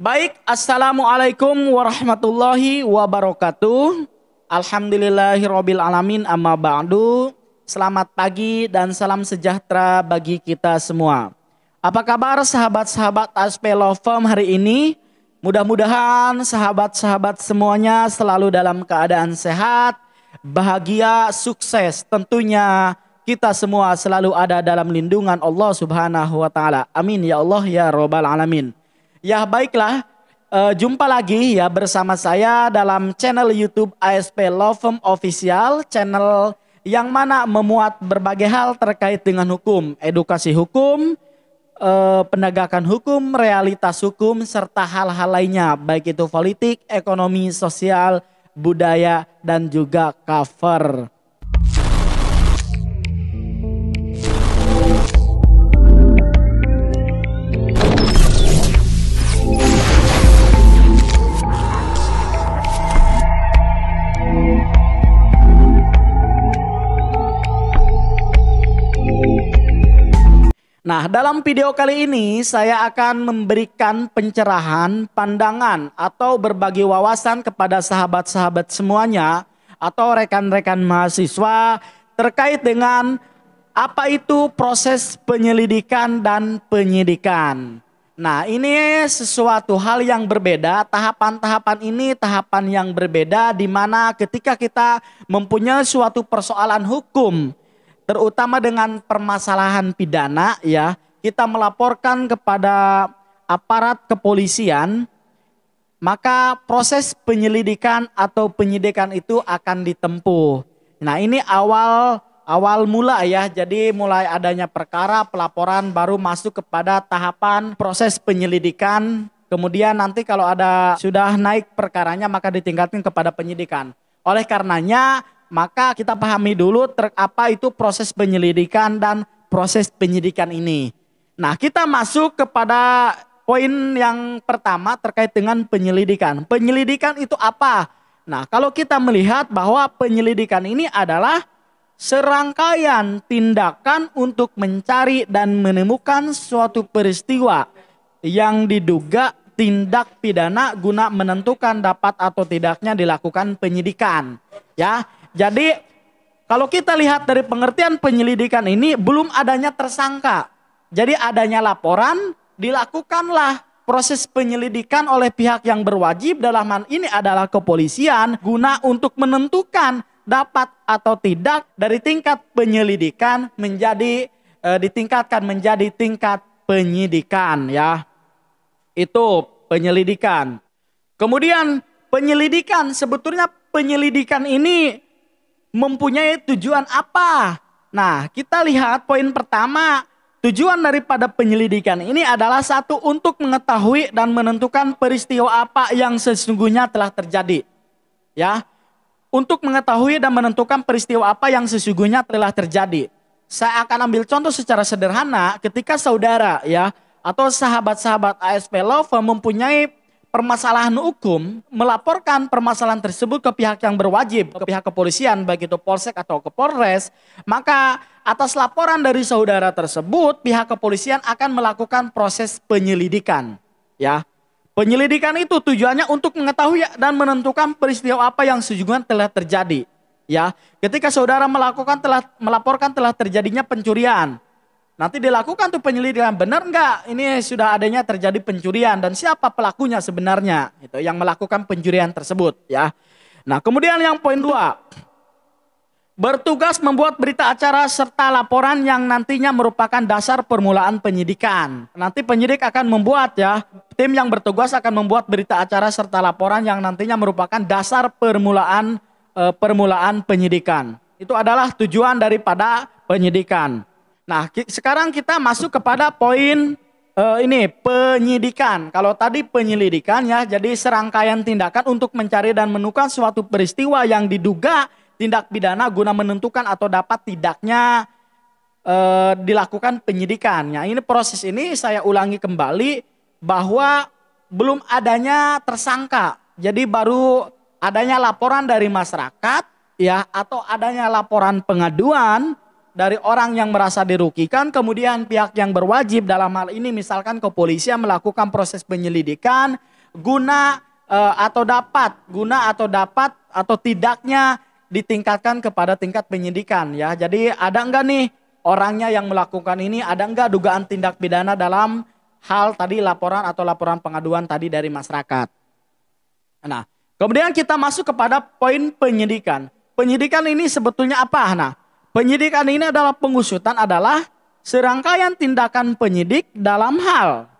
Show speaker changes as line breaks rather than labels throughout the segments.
Baik, Assalamualaikum warahmatullahi wabarakatuh. Alhamdulillahirabbil alamin, amma ba'du. Selamat pagi dan salam sejahtera bagi kita semua. Apa kabar sahabat-sahabat ASP Law Firm hari ini? Mudah-mudahan sahabat-sahabat semuanya selalu dalam keadaan sehat, bahagia, sukses. Tentunya kita semua selalu ada dalam lindungan Allah Subhanahu wa taala. Amin ya Allah ya rabbal alamin. Ya baiklah, jumpa lagi ya bersama saya dalam channel YouTube ASP Law Firm Official, channel yang mana memuat berbagai hal terkait dengan hukum, edukasi hukum, penegakan hukum, realitas hukum, serta hal-hal lainnya, baik itu politik, ekonomi, sosial, budaya, dan juga cover. Nah, dalam video kali ini saya akan memberikan pencerahan, pandangan, atau berbagi wawasan kepada sahabat-sahabat semuanya atau rekan-rekan mahasiswa terkait dengan apa itu proses penyelidikan dan penyidikan. Nah, ini sesuatu hal yang berbeda, tahapan-tahapan ini tahapan yang berbeda di mana ketika kita mempunyai suatu persoalan hukum, terutama dengan permasalahan pidana ya, kita melaporkan kepada aparat kepolisian, maka proses penyelidikan atau penyidikan itu akan ditempuh. Nah, ini awal mula ya, jadi mulai adanya perkara, pelaporan baru masuk kepada tahapan proses penyelidikan. Kemudian nanti kalau ada sudah naik perkaranya maka ditingkatkan kepada penyidikan. Oleh karenanya maka kita pahami dulu apa itu proses penyelidikan dan proses penyidikan ini. Nah, kita masuk kepada poin yang pertama terkait dengan penyelidikan. Penyelidikan itu apa? Nah, kalau kita melihat bahwa penyelidikan ini adalah serangkaian tindakan untuk mencari dan menemukan suatu peristiwa yang diduga tindak pidana guna menentukan dapat atau tidaknya dilakukan penyidikan. Ya. Jadi kalau kita lihat dari pengertian penyelidikan ini belum adanya tersangka. Jadi adanya laporan, dilakukanlah proses penyelidikan oleh pihak yang berwajib, dalam hal ini adalah kepolisian, guna untuk menentukan dapat atau tidak dari tingkat penyelidikan menjadi ditingkatkan menjadi tingkat penyidikan ya. Itu penyelidikan. Kemudian penyelidikan, sebetulnya penyelidikan ini mempunyai tujuan apa? Nah, kita lihat poin pertama, tujuan daripada penyelidikan ini adalah satu, untuk mengetahui dan menentukan peristiwa apa yang sesungguhnya telah terjadi. Ya, untuk mengetahui dan menentukan peristiwa apa yang sesungguhnya telah terjadi. Saya akan ambil contoh secara sederhana, ketika saudara ya atau sahabat-sahabat ASP Law Firm mempunyai permasalahan hukum, melaporkan permasalahan tersebut ke pihak yang berwajib, ke pihak kepolisian, baik itu Polsek atau ke Polres, maka atas laporan dari saudara tersebut, pihak kepolisian akan melakukan proses penyelidikan. Ya, penyelidikan itu tujuannya untuk mengetahui dan menentukan peristiwa apa yang sesungguhnya telah terjadi. Ya, ketika saudara melaporkan telah terjadinya pencurian, nanti dilakukan tuh penyelidikan, benar enggak ini sudah adanya terjadi pencurian dan siapa pelakunya sebenarnya, itu yang melakukan pencurian tersebut ya. Nah, kemudian yang poin 2, bertugas membuat berita acara serta laporan yang nantinya merupakan dasar permulaan penyidikan. Nanti penyidik akan membuat ya, tim yang bertugas akan membuat berita acara serta laporan yang nantinya merupakan dasar permulaan penyidikan. Itu adalah tujuan daripada penyidikan. Nah, sekarang kita masuk kepada poin ini penyidikan. Kalau tadi penyelidikan ya, jadi serangkaian tindakan untuk mencari dan menemukan suatu peristiwa yang diduga tindak pidana guna menentukan atau dapat tidaknya dilakukan penyidikan. Nah, ini proses ini saya ulangi kembali bahwa belum adanya tersangka. Jadi baru adanya laporan dari masyarakat ya, atau adanya laporan pengaduan dari orang yang merasa dirugikan, kemudian pihak yang berwajib dalam hal ini misalkan kepolisian melakukan proses penyelidikan, guna atau tidaknya ditingkatkan kepada tingkat penyidikan ya. Jadi ada enggak nih orangnya yang melakukan ini, ada enggak dugaan tindak pidana dalam hal tadi laporan atau laporan pengaduan tadi dari masyarakat. Nah, kemudian kita masuk kepada poin penyidikan. Penyidikan ini sebetulnya apa? Nah, penyidikan ini adalah pengusutan adalah serangkaian tindakan penyidik dalam hal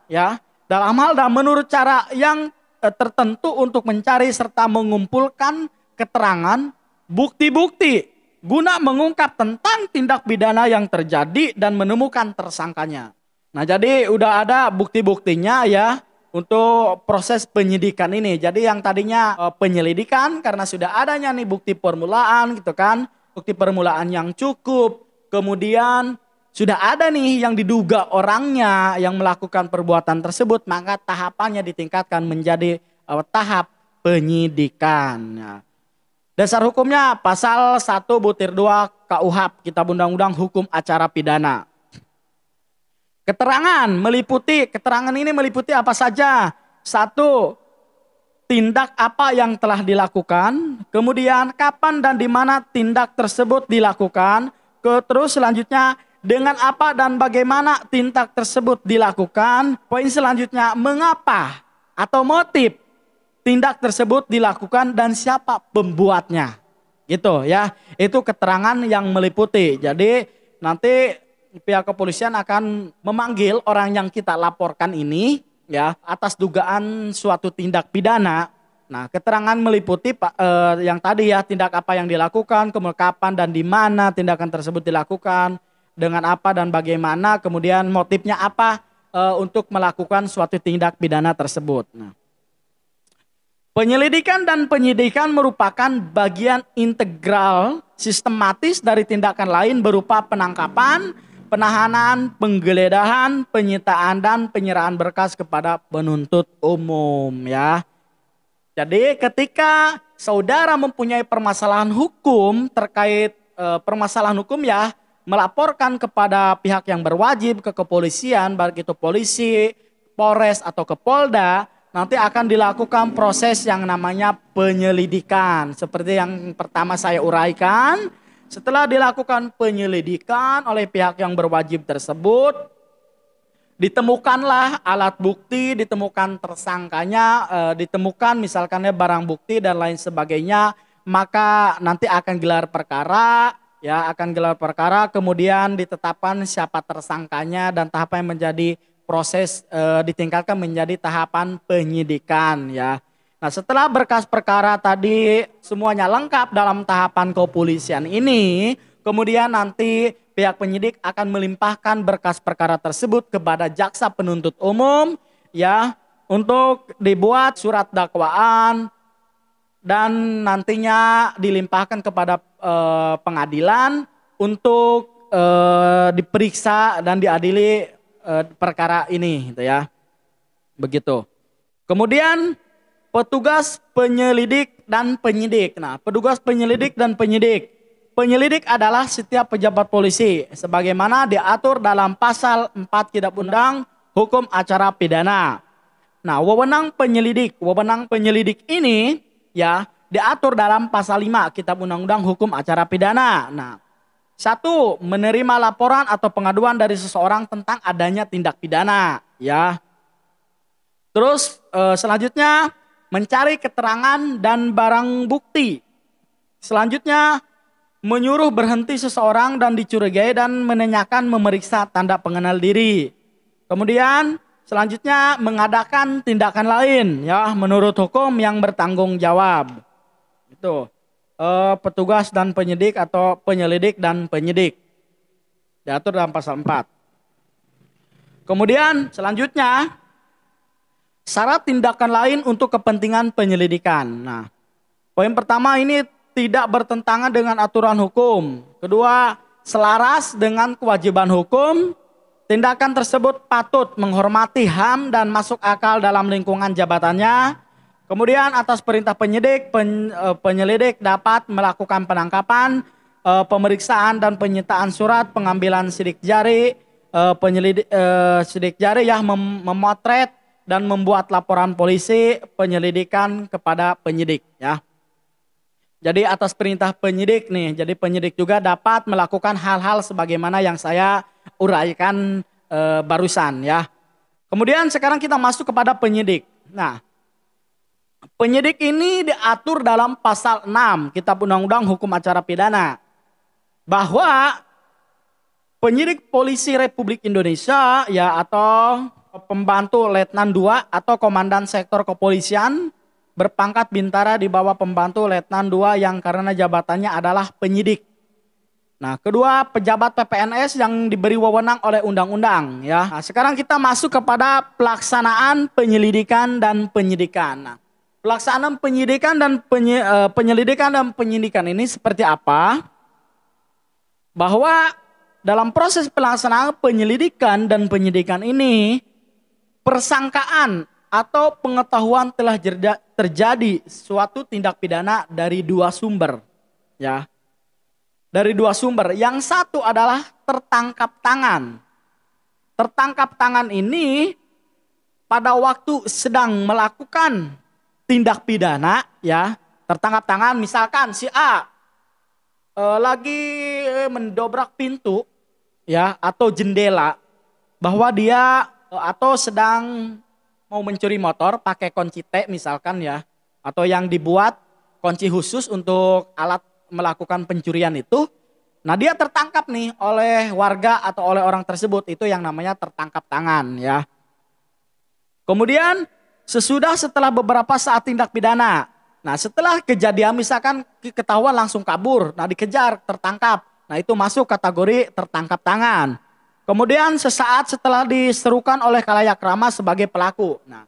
dan menurut cara yang tertentu untuk mencari serta mengumpulkan keterangan, bukti-bukti guna mengungkap tentang tindak pidana yang terjadi dan menemukan tersangkanya. Nah, jadi udah ada bukti-buktinya ya untuk proses penyidikan ini. Jadi yang tadinya penyelidikan karena sudah adanya nih bukti permulaan gitu kan, bukti permulaan yang cukup. Kemudian sudah ada nih yang diduga orangnya yang melakukan perbuatan tersebut, maka tahapannya ditingkatkan menjadi tahap penyidikan. Nah, dasar hukumnya pasal 1/2 KUHP, Kitab Undang-Undang Hukum Acara Pidana. Keterangan ini meliputi apa saja? 1. Tindak apa yang telah dilakukan, kemudian kapan dan di mana tindak tersebut dilakukan, terus selanjutnya dengan apa dan bagaimana tindak tersebut dilakukan, poin selanjutnya mengapa atau motif tindak tersebut dilakukan dan siapa pembuatnya. Gitu ya. Itu keterangan yang meliputi. Jadi nanti pihak kepolisian akan memanggil orang yang kita laporkan ini ya atas dugaan suatu tindak pidana. Nah, keterangan meliputi yang tadi ya, tindak apa yang dilakukan, kemudian kapan dan di mana tindakan tersebut dilakukan, dengan apa dan bagaimana, kemudian motifnya apa untuk melakukan suatu tindak pidana tersebut. Nah, penyelidikan dan penyidikan merupakan bagian integral sistematis dari tindakan lain berupa penangkapan, penahanan, penggeledahan, penyitaan, dan penyerahan berkas kepada penuntut umum ya. Jadi ketika saudara mempunyai permasalahan hukum terkait permasalahan hukum ya, melaporkan kepada pihak yang berwajib ke kepolisian, baik itu polisi, Polres atau ke Polda, nanti akan dilakukan proses yang namanya penyelidikan. Seperti yang pertama saya uraikan. Setelah dilakukan penyelidikan oleh pihak yang berwajib tersebut, ditemukanlah alat bukti, ditemukan tersangkanya, ditemukan misalkannya barang bukti dan lain sebagainya, maka nanti akan gelar perkara, kemudian ditetapkan siapa tersangkanya dan tahapan menjadi proses ditingkatkan menjadi tahapan penyidikan ya. Nah, setelah berkas perkara tadi semuanya lengkap dalam tahapan kepolisian ini, kemudian nanti pihak penyidik akan melimpahkan berkas perkara tersebut kepada jaksa penuntut umum ya untuk dibuat surat dakwaan dan nantinya dilimpahkan kepada pengadilan untuk diperiksa dan diadili perkara ini gitu ya. Begitu. Kemudian petugas penyelidik dan penyidik. Nah, petugas penyelidik dan penyidik. Penyelidik adalah setiap pejabat polisi sebagaimana diatur dalam pasal 4 Kitab Undang Hukum Acara Pidana. Nah, wewenang penyelidik ini ya diatur dalam pasal 5 Kitab Undang-Undang Hukum Acara Pidana. Nah, 1. Menerima laporan atau pengaduan dari seseorang tentang adanya tindak pidana ya. Terus selanjutnya mencari keterangan dan barang bukti. Selanjutnya menyuruh berhenti seseorang dan dicurigai dan menanyakan memeriksa tanda pengenal diri. Kemudian selanjutnya mengadakan tindakan lain ya menurut hukum yang bertanggung jawab. Itu petugas dan penyidik atau penyelidik dan penyidik. Diatur dalam pasal 4. Kemudian selanjutnya syarat tindakan lain untuk kepentingan penyelidikan. Nah, poin pertama ini tidak bertentangan dengan aturan hukum. Kedua, selaras dengan kewajiban hukum. Tindakan tersebut patut menghormati HAM dan masuk akal dalam lingkungan jabatannya. Kemudian atas perintah penyidik, penyelidik dapat melakukan penangkapan, pemeriksaan dan penyitaan surat, pengambilan sidik jari, sidik jari ya memotret dan membuat laporan polisi penyelidikan kepada penyidik ya. Jadi atas perintah penyidik nih, jadi penyidik juga dapat melakukan hal-hal sebagaimana yang saya uraikan barusan ya. Kemudian sekarang kita masuk kepada penyidik. Nah, penyidik ini diatur dalam pasal 6 Kitab Undang-Undang Hukum Acara Pidana. Bahwa penyidik polisi Republik Indonesia ya atau pembantu letnan 2 atau komandan sektor kepolisian berpangkat bintara di bawah pembantu letnan 2 yang karena jabatannya adalah penyidik. Nah, kedua pejabat PPNS yang diberi wewenang oleh undang-undang ya. Nah, sekarang kita masuk kepada pelaksanaan penyelidikan dan penyidikan. Nah, pelaksanaan penyelidikan dan penyidikan ini seperti apa? Bahwa dalam proses pelaksanaan penyelidikan dan penyidikan ini persangkaan atau pengetahuan telah terjadi suatu tindak pidana dari dua sumber ya. Dari dua sumber. Yang satu adalah tertangkap tangan. Tertangkap tangan ini pada waktu sedang melakukan tindak pidana ya. Tertangkap tangan misalkan si A lagi mendobrak pintu ya atau jendela bahwa dia atau sedang mau mencuri motor pakai kunci T misalkan ya, atau yang dibuat kunci khusus untuk alat melakukan pencurian itu. Nah, dia tertangkap nih oleh warga atau oleh orang tersebut, itu yang namanya tertangkap tangan ya. Kemudian setelah beberapa saat tindak pidana, nah setelah kejadian misalkan ketahuan langsung kabur, nah dikejar, tertangkap, nah itu masuk kategori tertangkap tangan. Kemudian sesaat setelah diserukan oleh khalayak ramai sebagai pelaku. Nah,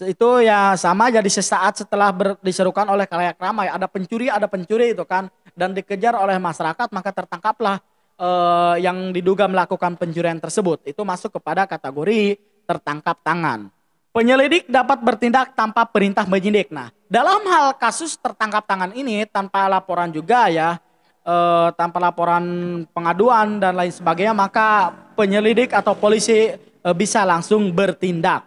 itu ya sama jadi sesaat setelah diserukan oleh khalayak ramai. Ada pencuri itu kan. Dan dikejar oleh masyarakat maka tertangkaplah yang diduga melakukan pencurian tersebut. Itu masuk kepada kategori tertangkap tangan. Penyelidik dapat bertindak tanpa perintah penyidik. Nah, dalam hal kasus tertangkap tangan ini tanpa laporan juga ya. Tanpa laporan pengaduan dan lain sebagainya, maka penyelidik atau polisi bisa langsung bertindak.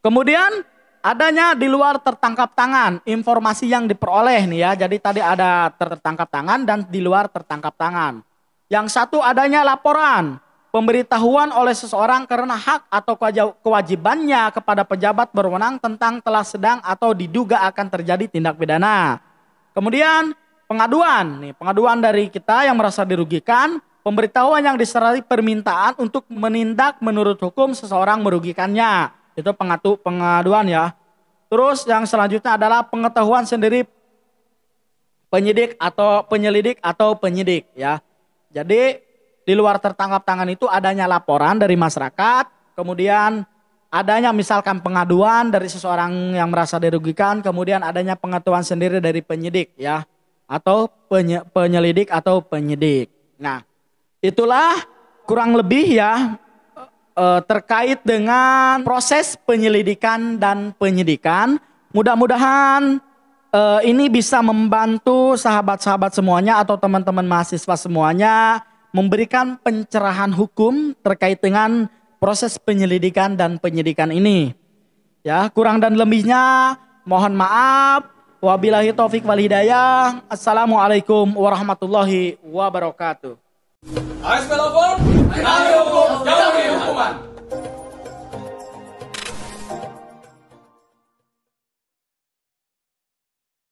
Kemudian adanya di luar tertangkap tangan, informasi yang diperoleh nih ya. Jadi tadi ada tertangkap tangan dan di luar tertangkap tangan. Yang satu adanya laporan, pemberitahuan oleh seseorang karena hak atau kewajibannya kepada pejabat berwenang tentang telah sedang atau diduga akan terjadi tindak pidana. Kemudian pengaduan dari kita yang merasa dirugikan, pemberitahuan yang disertai permintaan untuk menindak menurut hukum seseorang merugikannya. Itu pengaduan ya. Terus yang selanjutnya adalah pengetahuan sendiri penyelidik atau penyidik ya. Jadi di luar tertangkap tangan itu adanya laporan dari masyarakat, kemudian adanya misalkan pengaduan dari seseorang yang merasa dirugikan, kemudian adanya pengetahuan sendiri dari penyidik ya. Atau penyelidik atau penyidik. Nah, itulah kurang lebih ya terkait dengan proses penyelidikan dan penyidikan. Mudah-mudahan ini bisa membantu sahabat-sahabat semuanya atau teman-teman mahasiswa semuanya memberikan pencerahan hukum terkait dengan proses penyelidikan dan penyidikan ini. Ya, kurang dan lebihnya mohon maaf. Wabillahi taufik wal hidayah. Assalamualaikum warahmatullahi wabarakatuh.
ASP lapor.